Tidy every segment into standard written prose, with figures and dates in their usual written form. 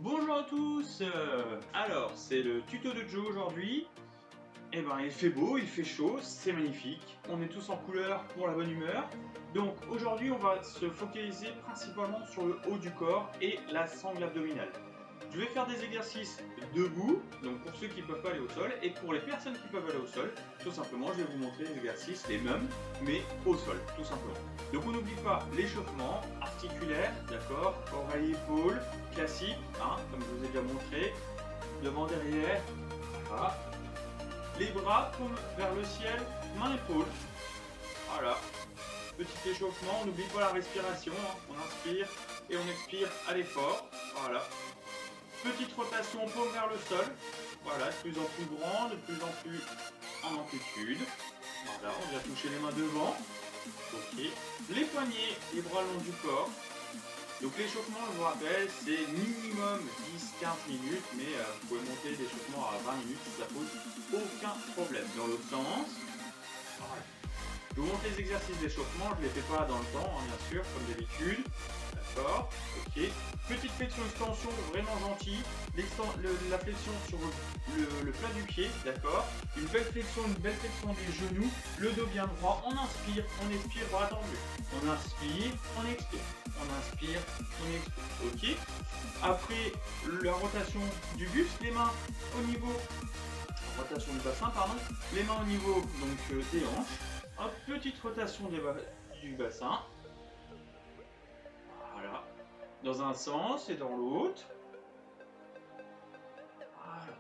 Bonjour à tous, alors c'est le tuto de Joe aujourd'hui. Eh ben il fait beau, il fait chaud, c'est magnifique. On est tous en couleur pour la bonne humeur. Donc aujourd'hui on va se focaliser principalement sur le haut du corps et la sangle abdominale. Je vais faire des exercices debout, donc pour ceux qui ne peuvent pas aller au sol, et pour les personnes qui peuvent aller au sol, tout simplement je vais vous montrer les exercices, les mêmes, mais au sol, tout simplement. Donc on n'oublie pas l'échauffement articulaire, d'accord, oreille-épaule, classique, hein, comme je vous ai déjà montré, devant, derrière, voilà. Les bras tournent vers le ciel, main-épaule, voilà. Petit échauffement, on n'oublie pas la respiration, hein. On inspire et on expire à l'effort, voilà. Petite rotation paume vers le sol, voilà, de plus en plus grand, de plus en plus en amplitude. Voilà, on vient toucher les mains devant. Ok. Les poignets, les bras le long du corps. Donc l'échauffement, je vous rappelle, c'est minimum 10-15 minutes, mais vous pouvez monter l'échauffement à 20 minutes, ça pose aucun problème. Dans l'autre sens, voilà. Je vous montre les exercices d'échauffement, je ne les fais pas dans le temps, hein, bien sûr, comme d'habitude. D'accord, ok. Petite flexion-extension vraiment gentille. La flexion sur le plat du pied, d'accord. Une belle flexion des genoux. Le dos bien droit. On inspire, on expire, bras tendus. On inspire, on expire. On inspire, on expire. Ok. Après la rotation du buste, les mains au niveau. Rotation du bassin, pardon. Les mains au niveau donc, des hanches. Hop, petite rotation du bassin. Voilà. Dans un sens et dans l'autre. Voilà.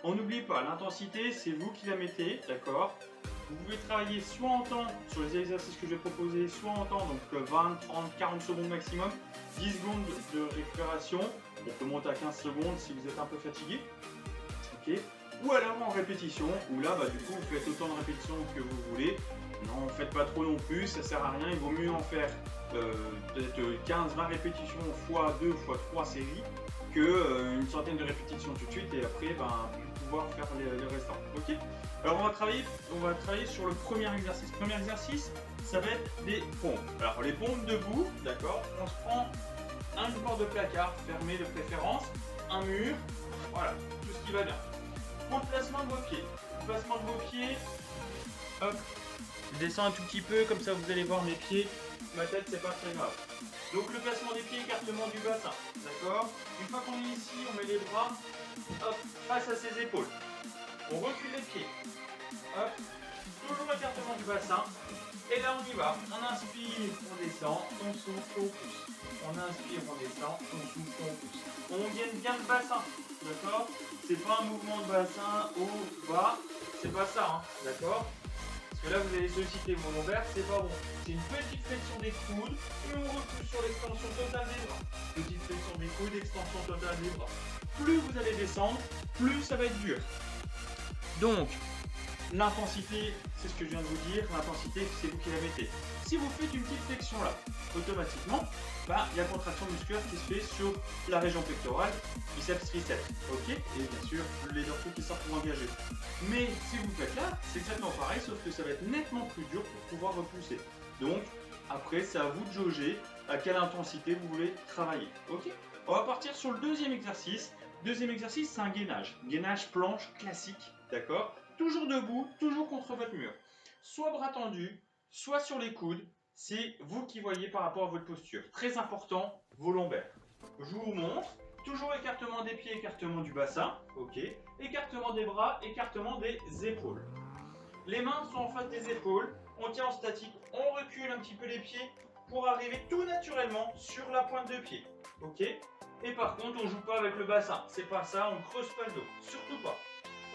On n'oublie pas, l'intensité, c'est vous qui la mettez, d'accord? Vous pouvez travailler soit en temps sur les exercices que je vais proposer, soit en temps, donc 20, 30, 40 secondes maximum, 10 secondes de récupération. On peut monter à 15 secondes si vous êtes un peu fatigué. Ok. Ou alors en répétition, où là, du coup, vous faites autant de répétitions que vous voulez. Non, faites pas trop non plus, ça sert à rien. Il vaut mieux en faire peut-être 15-20 répétitions x 2 x 3 séries que une centaine de répétitions tout de suite et après, plus pouvoir faire les restants. Ok. Alors on va travailler sur le premier exercice. Premier exercice, ça va être des pompes. Alors les pompes debout, d'accord. On se prend un bord de placard fermé de préférence, un mur, voilà, tout ce qui va bien. Pour le placement de vos pieds. Le placement de vos pieds, hop, je descends un tout petit peu, comme ça vous allez voir mes pieds, ma tête, c'est pas très grave. Donc le placement des pieds, écartement du bassin, d'accord. Une fois qu'on est ici, on met les bras, hop, face à ses épaules. On recule les pieds, hop, toujours écartement du bassin. Et là on y va, on inspire, on descend, on souffle, on pousse. On inspire, on descend, on souffle, on pousse. On gaine bien le bassin, d'accord. C'est pas un mouvement de bassin haut, bas, c'est pas ça, hein, d'accord. Parce que là vous allez solliciter vos lombaires, c'est pas bon. C'est une petite flexion des coudes et on repousse sur l'extension totale des bras. Petite flexion des coudes, extension totale des bras. Plus vous allez descendre, plus ça va être dur. Donc, l'intensité, c'est ce que je viens de vous dire, l'intensité, c'est vous qui la mettez. Si vous faites une petite flexion là, automatiquement, il y a contraction musculaire qui se fait sur la région pectorale, biceps, triceps, ok. Et bien sûr, les dorsaux qui sortent pour engager. Mais si vous faites là, c'est exactement pareil, sauf que ça va être nettement plus dur pour pouvoir repousser. Donc, après, c'est à vous de jauger à quelle intensité vous voulez travailler, ok. On va partir sur le deuxième exercice. Deuxième exercice, c'est un gainage. Gainage planche classique, d'accord. Toujours debout, toujours contre votre mur. Soit bras tendus, soit sur les coudes. C'est vous qui voyez par rapport à votre posture. Très important, vos lombaires. Je vous montre. Toujours écartement des pieds, écartement du bassin. Ok. Écartement des bras, écartement des épaules. Les mains sont en face des épaules. On tient en statique. On recule un petit peu les pieds pour arriver tout naturellement sur la pointe de pied. Ok. Et par contre, on ne joue pas avec le bassin. C'est pas ça, on creuse pas le dos. Surtout pas.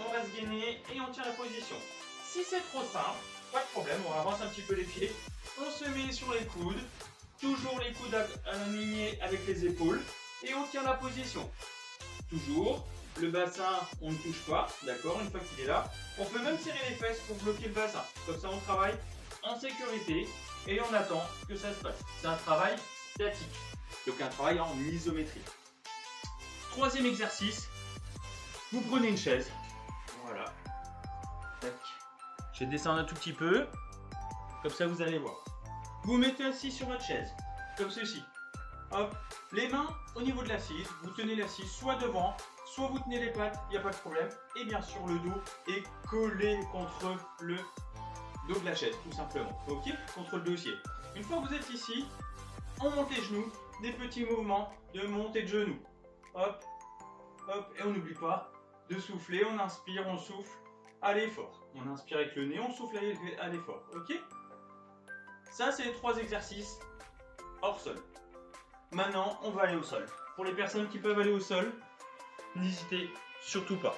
On reste gainé et on tient la position. Si c'est trop simple, pas de problème, on avance un petit peu les pieds. On se met sur les coudes, toujours les coudes alignés avec les épaules et on tient la position. Toujours, le bassin, on ne touche pas, d'accord, une fois qu'il est là. On peut même serrer les fesses pour bloquer le bassin. Comme ça, on travaille en sécurité et on attend que ça se passe. C'est un travail statique, donc un travail en isométrie. Troisième exercice, vous prenez une chaise. Voilà. Tac. Je vais descendre un tout petit peu. Comme ça, vous allez voir. Vous mettez assis sur votre chaise. Comme ceci. Hop. Les mains au niveau de l'assise, vous tenez l'assise soit devant, soit vous tenez les pattes, il n'y a pas de problème. Et bien sûr, le dos est collé contre le dos de la chaise, tout simplement. Ok, contre le dossier. Une fois que vous êtes ici, on monte les genoux, des petits mouvements de montée de genoux. Hop, hop, et on n'oublie pas de souffler, on inspire, on souffle à l'effort. On inspire avec le nez, on souffle à l'effort. Ok? Ça, c'est les 3 exercices hors sol. Maintenant, on va aller au sol. Pour les personnes qui peuvent aller au sol, n'hésitez surtout pas.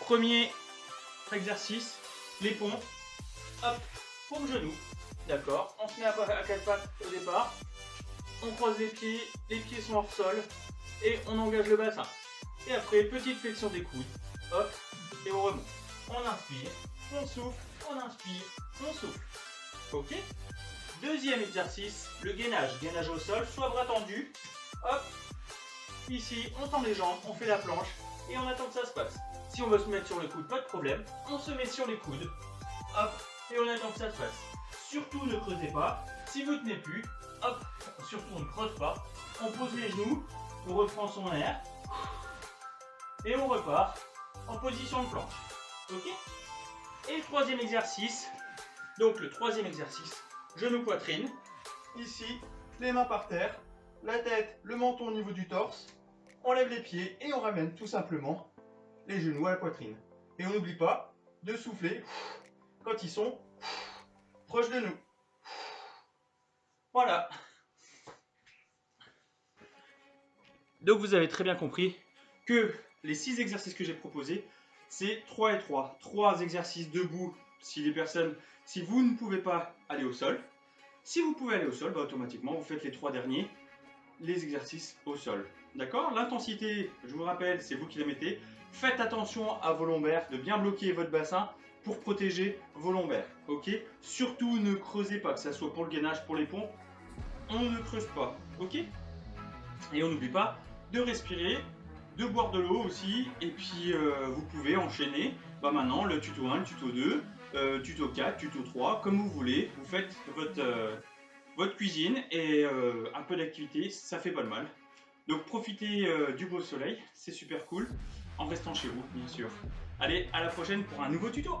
Premier exercice, les pompes. Hop, pompe genou. D'accord, on se met à 4 pattes au départ. On croise les pieds sont hors sol. Et on engage le bassin. Et après, petite flexion des coudes. Hop, et on remonte. On inspire, on souffle, on inspire, on souffle. Ok? Deuxième exercice, le gainage. Gainage au sol, soit bras tendus. Hop, ici, on tend les jambes, on fait la planche et on attend que ça se passe. Si on veut se mettre sur le coude, pas de problème. On se met sur les coudes. Hop, et on attend que ça se passe. Surtout ne creusez pas. Si vous ne tenez plus, hop, surtout on ne creuse pas. On pose les genoux, on reprend son air. Et on repart en position de planche. Ok? Et le troisième exercice, donc le troisième exercice, genou poitrine. Ici, les mains par terre, la tête, le menton au niveau du torse. On lève les pieds et on ramène tout simplement les genoux à la poitrine. Et on n'oublie pas de souffler quand ils sont proches de nous. Voilà. Donc vous avez très bien compris que les 6 exercices que j'ai proposés, c'est 3 et 3. 3 exercices debout si vous ne pouvez pas aller au sol. Si vous pouvez aller au sol, bah, automatiquement vous faites les 3 derniers, les exercices au sol. D'accord? L'intensité, je vous rappelle, c'est vous qui la mettez. Faites attention à vos lombaires, de bien bloquer votre bassin pour protéger vos lombaires. Ok? Surtout ne creusez pas, que ce soit pour le gainage, pour les pompes, on ne creuse pas. Ok? Et on n'oublie pas de respirer, de boire de l'eau aussi, et puis vous pouvez enchaîner maintenant le tuto 1, le tuto 2, tuto 4, tuto 3, comme vous voulez. Vous faites votre cuisine et un peu d'activité, ça fait pas de mal. Donc profitez du beau soleil, c'est super cool, en restant chez vous bien sûr. Allez, à la prochaine pour un nouveau tuto.